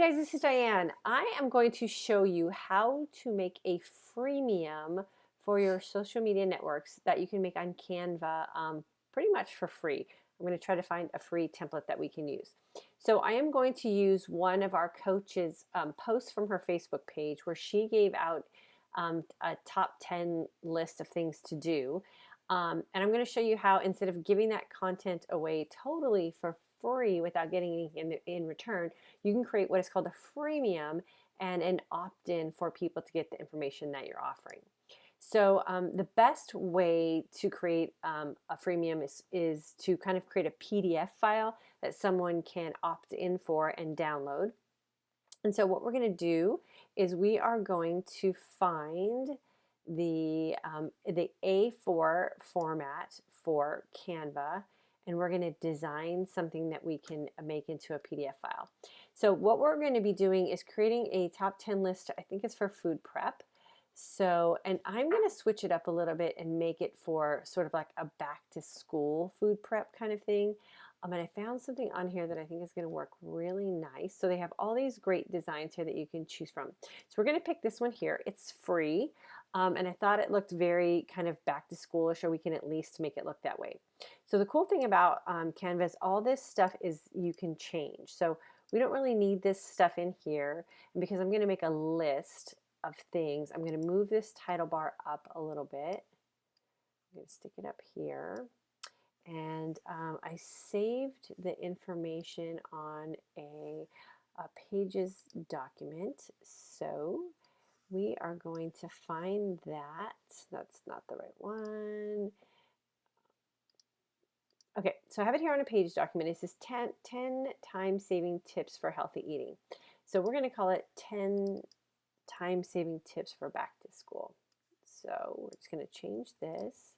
guys, this is Diane. I am going to show you how to make a freemium for your social media networks that you can make on Canva pretty much for free. I'm going to try to find a free template that we can use. So I am going to use one of our coaches' posts from her Facebook page where she gave out a top 10 list of things to do. And I'm going to show you how, instead of giving that content away totally for free without getting anything in return, you can create what is called a freemium and an opt-in for people to get the information that you're offering. So the best way to create a freemium is to kind of create a PDF file that someone can opt in for and download. And so what we're going to do is we are going to find the A4 format for Canva, and we're going to design something that we can make into a PDF file. So what we're going to be doing is creating a top 10 list. I think it's for food prep. So, and I'm going to switch it up a little bit and make it for sort of like a back to school food prep kind of thing. And I found something on here that I think is going to work really nice. So they have all these great designs here that you can choose from. So we're going to pick this one here. It's free. And I thought it looked very kind of back to schoolish, or we can at least make it look that way. So the cool thing about Canva is all this stuff is you can change. So we don't really need this stuff in here. And because I'm going to make a list of things, I'm going to move this title bar up a little bit. I'm going to stick it up here. And I saved the information on a Pages document. So we are going to find that. That's not the right one. Okay, so I have it here on a Pages document. It says 10 time-saving tips for healthy eating. So we're going to call it 10 time-saving tips for back to school. So we're just going to change this.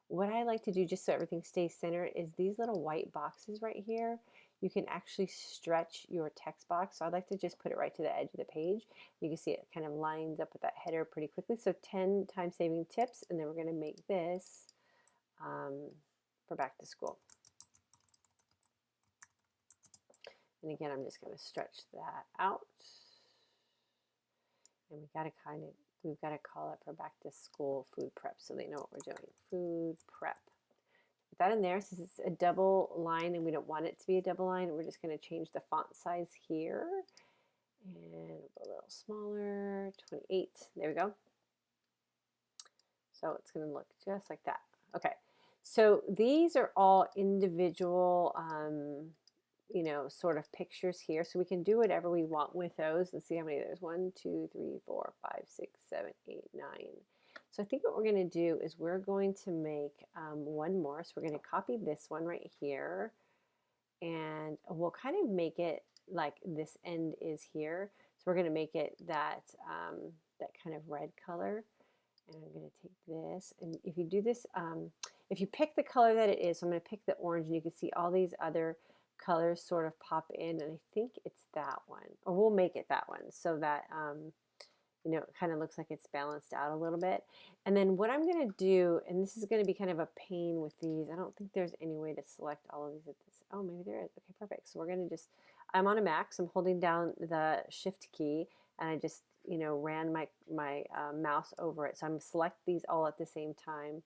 What I like to do, just so everything stays centered, is these little white boxes right here. You can actually stretch your text box. So I'd like to just put it right to the edge of the page. You can see it kind of lines up with that header pretty quickly. So 10 time-saving tips, and then we're going to make this for back to school. And again, I'm just going to stretch that out. And we've got to call it for back to school food prep so they know what we're doing. Food prep. Put that in there. Since it's a double line and we don't want it to be a double line, we're just going to change the font size here. And a little smaller, 28. There we go. So it's going to look just like that. Okay. So these are all individual sort of pictures here. So we can do whatever we want with those. Let's see how many there's. 1, 2, 3, 4, 5, 6, 7, 8, 9. So I think what we're going to do is we're going to make one more. So we're going to copy this one right here. And we'll kind of make it like this end is here. So we're going to make it that, that kind of red color. And I'm going to take this. And if you do this, if you pick the color that it is, so I'm going to pick the orange, and you can see all these other colors sort of pop in, and I think it's that one, or we'll make it that one so that it kind of looks like it's balanced out a little bit. And then what I'm going to do, and this is going to be kind of a pain with these, I don't think there's any way to select all of these at this. Oh, maybe there is. Okay, perfect. So we're going to just, I'm on a Mac, so I'm holding down the Shift key, and I just ran my mouse over it. So I'm select these all at the same time,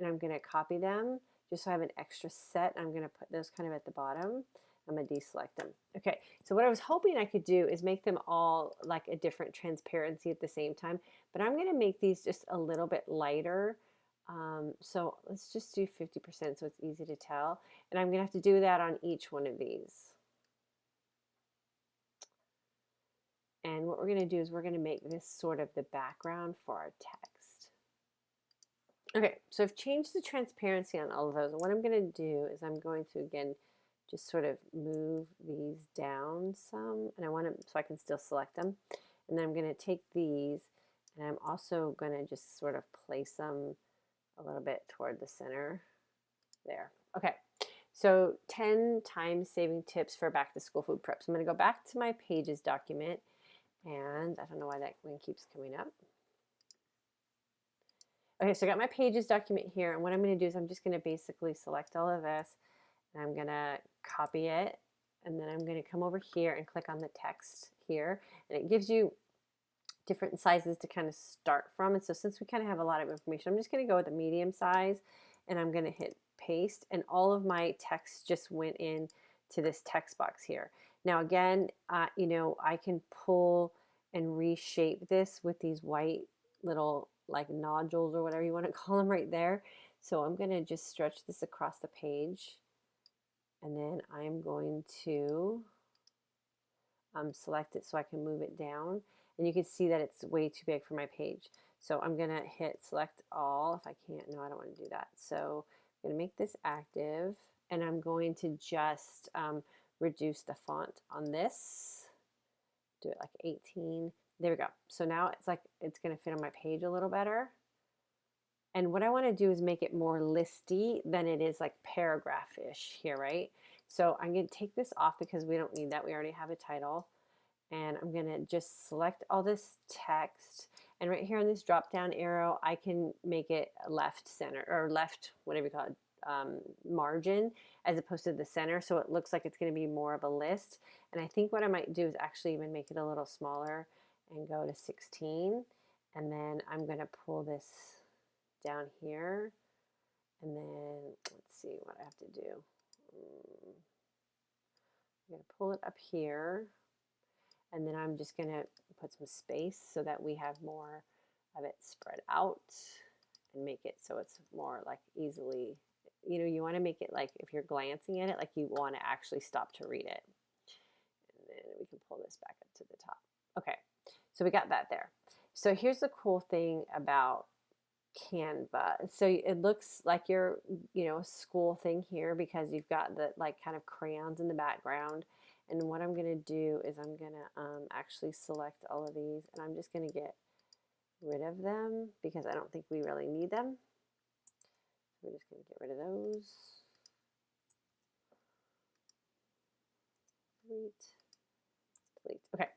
and I'm going to copy them just so I have an extra set. I'm going to put those kind of at the bottom. I'm going to deselect them. Okay, so what I was hoping I could do is make them all like a different transparency at the same time, but I'm going to make these just a little bit lighter. So let's just do 50% so it's easy to tell. And I'm going to have to do that on each one of these. And what we're going to do is we're going to make this sort of the background for our text. Okay, so I've changed the transparency on all of those. And what I'm going to do is I'm going to, again, just sort of move these down some. And I want them so I can still select them. And then I'm going to take these, and I'm also going to just sort of place them a little bit toward the center there. Okay, so 10 time-saving tips for back-to-school food prep. So I'm going to go back to my Pages document. And I don't know why that one keeps coming up. Okay, so I got my pages document here, and what I'm going to do is I'm just going to basically select all of this, and I'm going to copy it, and then I'm going to come over here and click on the text here, and it gives you different sizes to kind of start from. And so since we kind of have a lot of information, I'm just going to go with a medium size, and I'm going to hit paste, and all of my text just went in to this text box here. Now again, you know, I can pull and reshape this with these white little like nodules or whatever you want to call them right there. So I'm going to just stretch this across the page, and then I'm going to select it so I can move it down. And you can see that it's way too big for my page. So I'm going to hit select all. If I can't, no, I don't want to do that. So I'm going to make this active, and I'm going to just reduce the font on this. Do it like 18. There we go. So now it's like it's going to fit on my page a little better. And what I want to do is make it more listy than it is like paragraph-ish here, right? So I'm going to take this off because we don't need that. We already have a title. And I'm going to just select all this text. And right here on this drop down arrow, I can make it left center or left, whatever you call it, margin as opposed to the center. So it looks like it's going to be more of a list. And I think what I might do is actually even make it a little smaller and go to 16. And then I'm going to pull this down here. And then let's see what I have to do. I'm going to pull it up here. And then I'm just going to put some space so that we have more of it spread out and make it so it's more like easily, you know, you want to make it like if you're glancing at it, like you want to actually stop to read it. And then we can pull this back up to the top. Okay, so we got that there. So here's the cool thing about Canva. So it looks like your, you know, school thing here because you've got the like kind of crayons in the background. And what I'm going to do is I'm going to actually select all of these, and I'm just going to get rid of them because I don't think we really need them. We're just going to get rid of those. Delete. Delete. Okay.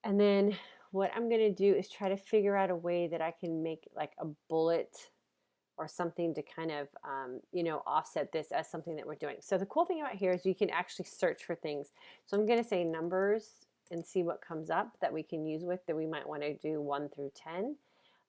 And then what I'm going to do is try to figure out a way that I can make like a bullet or something to kind of, you know, offset this as something that we're doing. So the cool thing about here is you can actually search for things. So I'm going to say numbers and see what comes up that we can use with that we might want to do 1 through 10.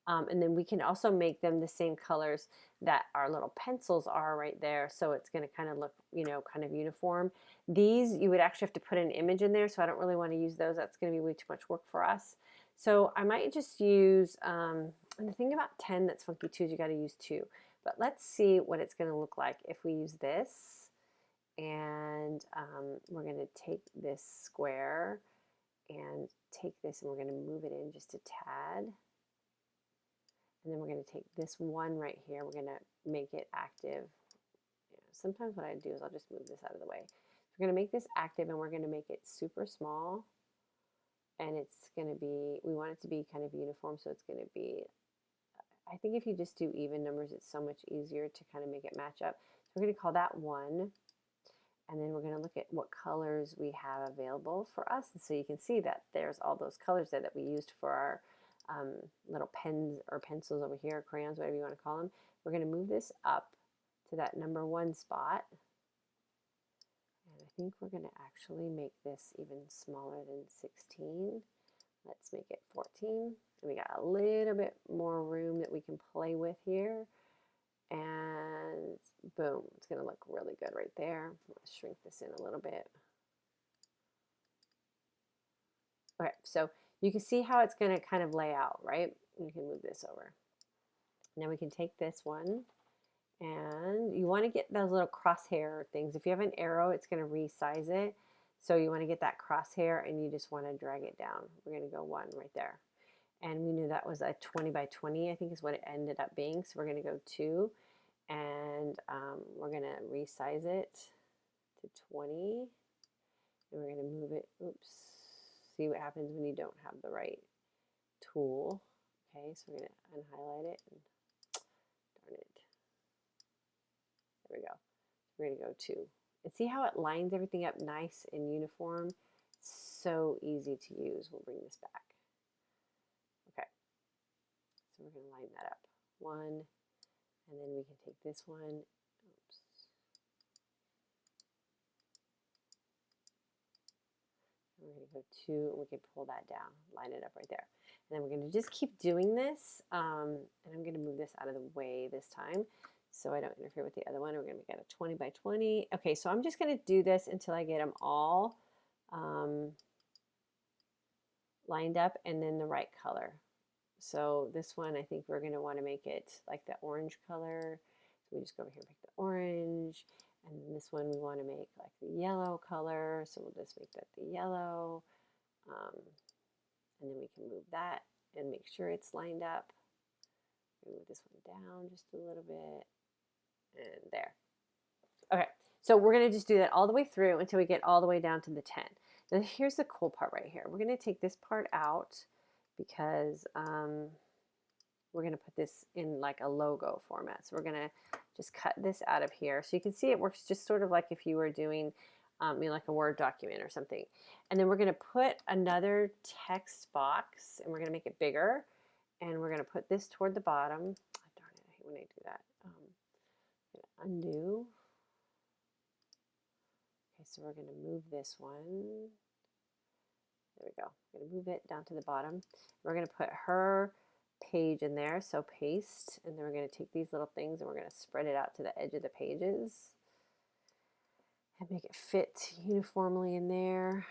And then we can also make them the same colors that our little pencils are right there. So it's going to kind of look, you know, kind of uniform. These, you would actually have to put an image in there. So I don't really want to use those. That's going to be way too much work for us. So I might just use, and the thing about 10 that's funky too is you got to use 2. But let's see what it's going to look like if we use this. And we're going to take this square and take this and we're going to move it in just a tad. And then we're going to take this one right here. We're going to make it active. You know, sometimes what I do is I'll just move this out of the way. We're going to make this active and we're going to make it super small. And it's going to be, we want it to be kind of uniform. So it's going to be, I think if you just do even numbers, it's so much easier to kind of make it match up. So we're going to call that 1. And then we're going to look at what colors we have available for us. And so you can see that there's all those colors there that we used for our little pens or pencils over here, crayons, whatever you want to call them. We're going to move this up to that number 1 spot. And I think we're going to actually make this even smaller than 16. Let's make it 14. And we got a little bit more room that we can play with here. And boom, it's going to look really good right there. Let's shrink this in a little bit. Okay, so you can see how it's going to kind of lay out, right? You can move this over. Now we can take this one, and you want to get those little crosshair things. If you have an arrow, it's going to resize it. So you want to get that crosshair, and you just want to drag it down. We're going to go 1 right there. And we knew that was a 20 by 20, I think is what it ended up being. So we're going to go 2. And we're going to resize it to 20. And we're going to move it. Oops. See what happens when you don't have the right tool. Okay, so we're going to unhighlight it. And darn it. There we go. We're going to go 2. And see how it lines everything up nice and uniform? So easy to use. We'll bring this back. Okay. So we're going to line that up. one, and then we can take this one. Oops. And we're going to go 2, and we can pull that down, line it up right there. And then we're going to just keep doing this, and I'm going to move this out of the way this time so I don't interfere with the other one. We're going to make it a 20 by 20. Okay, so I'm just going to do this until I get them all lined up and then the right color. So this one, I think we're going to want to make it like the orange color. So we just go over here and pick the orange. And then this one we want to make like the yellow color. So we'll just make that the yellow. And then we can move that and make sure it's lined up. Move this one down just a little bit. And there. Okay, so we're going to just do that all the way through until we get all the way down to the 10. Now here's the cool part right here. We're going to take this part out because we're going to put this in like a logo format. So we're going to just cut this out of here. So you can see it works just sort of like if you were doing like a Word document or something. And then we're going to put another text box, and we're going to make it bigger. And we're going to put this toward the bottom. Oh, darn it, I hate when I do that. Undo. Okay, so we're going to move this one. There we go. We're going to move it down to the bottom. We're going to put her page in there, so paste, and then we're going to take these little things and we're going to spread it out to the edge of the pages and make it fit uniformly in there.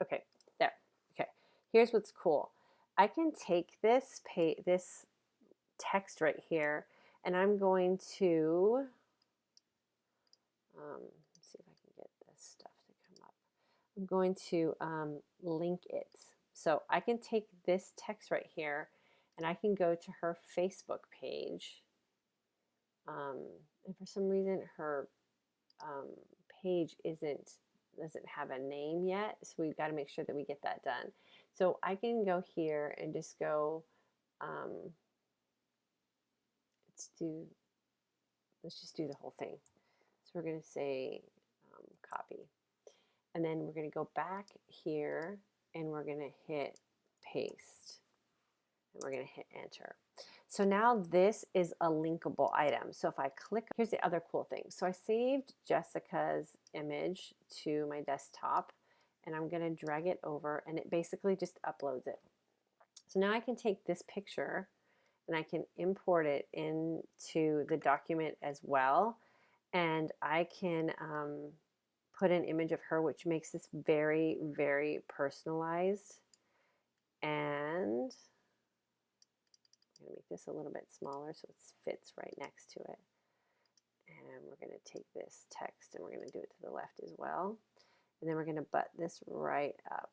Okay, there. Okay, here's what's cool. I can take this text right here, and I'm going to let's see if I can get this stuff to come up. I'm going to link it. So I can take this text right here and I can go to her Facebook page. And for some reason her page doesn't have a name yet. So we've got to make sure that we get that done. So I can go here and just go, let's just do the whole thing. So we're going to say copy. And then we're going to go back here and we're going to hit paste. And we're going to hit enter. So now this is a linkable item. So if I click, here's the other cool thing. So I saved Jessica's image to my desktop and I'm going to drag it over and it basically just uploads it. So now I can take this picture and I can import it into the document as well. And I can put an image of her, which makes this very, very personalized. And I'm going to make this a little bit smaller so it fits right next to it. And we're going to take this text and we're going to do it to the left as well. And then we're going to butt this right up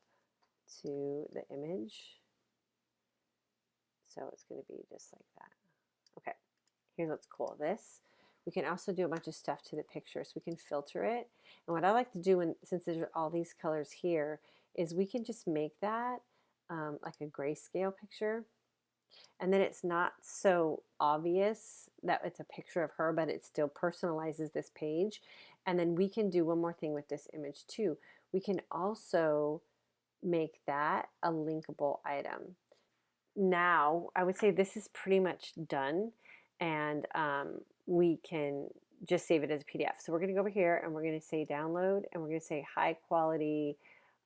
to the image. So it's going to be just like that. Okay, here's what's cool. We can also do a bunch of stuff to the picture, so we can filter it. And what I like to do, since there's all these colors here, is we can just make that like a grayscale picture. And then it's not so obvious that it's a picture of her, but it still personalizes this page. And then we can do one more thing with this image too. We can also make that a linkable item. Now, I would say this is pretty much done, and we can just save it as a PDF. So we're going to go over here and we're going to say download, and we're going to say high quality.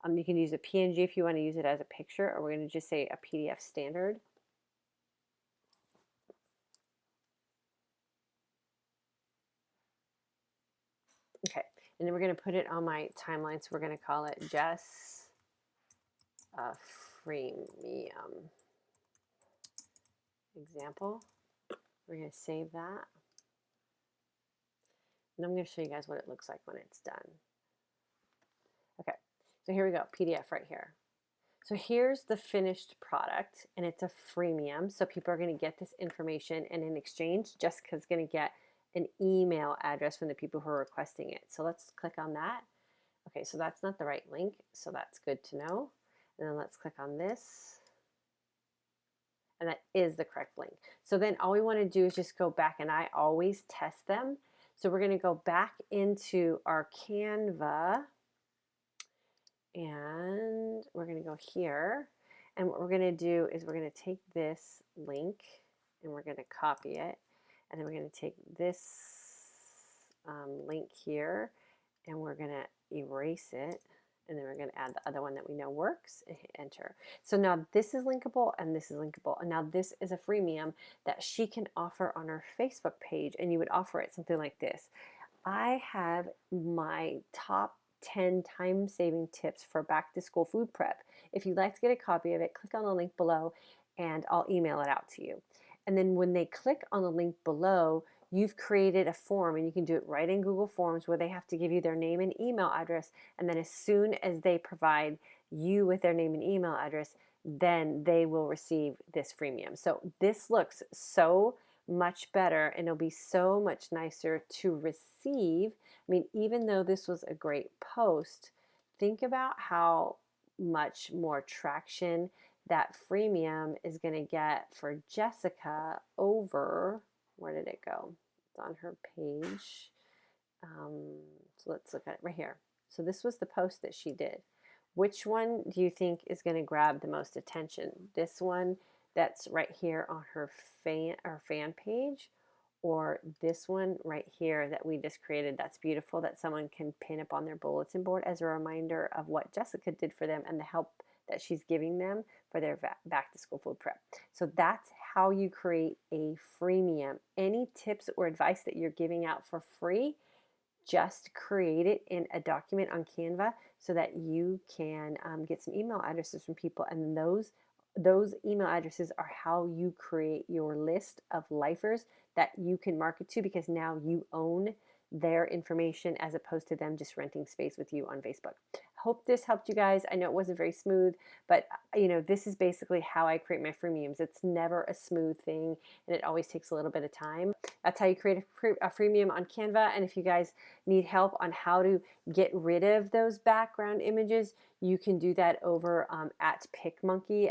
You can use a PNG if you want to use it as a picture, or we're going to just say a PDF standard. Okay, and then we're going to put it on my timeline. So we're going to call it Jess Freemium example. We're going to save that. And I'm going to show you guys what it looks like when it's done. Okay, so here we go, PDF right here. So here's the finished product, and it's a freemium. So people are going to get this information, and in exchange, Jessica's going to get an email address from the people who are requesting it. So let's click on that. Okay, so that's not the right link, so that's good to know. And then let's click on this. And that is the correct link. So then all we want to do is just go back, and I always test them. So we're going to go back into our Canva, and we're going to go here, And what we're going to do is we're going to take this link and we're going to copy it. And then we're going to take this link here and we're going to erase it. And then we're going to add the other one that we know works and hit enter. So now this is linkable and this is linkable. And now this is a freemium that she can offer on her Facebook page. And you would offer it something like this. I have my top 10 time-saving tips for back-to-school food prep. If you'd like to get a copy of it, click on the link below and I'll email it out to you. And then when they click on the link below, you've created a form, and you can do it right in Google Forms where they have to give you their name and email address. And then as soon as they provide you with their name and email address, then they will receive this freemium. So this looks so much better and it'll be so much nicer to receive. I mean, even though this was a great post, think about how much more traction that freemium is going to get for Jessica over, where did it go? It's on her page. So let's look at it right here. So this was the post that she did. Which one do you think is going to grab the most attention? This one that's right here on her fan page, or this one right here that we just created that's beautiful that someone can pin up on their bulletin board as a reminder of what Jessica did for them and the help that she's giving them for their back to school food prep. So that's how you create a freemium. Any tips or advice that you're giving out for free, just create it in a document on Canva so that you can get some email addresses from people, and those email addresses are how you create your list of lifers that you can market to, because now you own their information as opposed to them just renting space with you on Facebook. Hope this helped you guys. I know it wasn't very smooth, but this is basically how I create my freemiums. It's never a smooth thing, and it always takes a little bit of time. That's how you create a freemium on Canva. And if you guys need help on how to get rid of those background images, you can do that over at PicMonkey.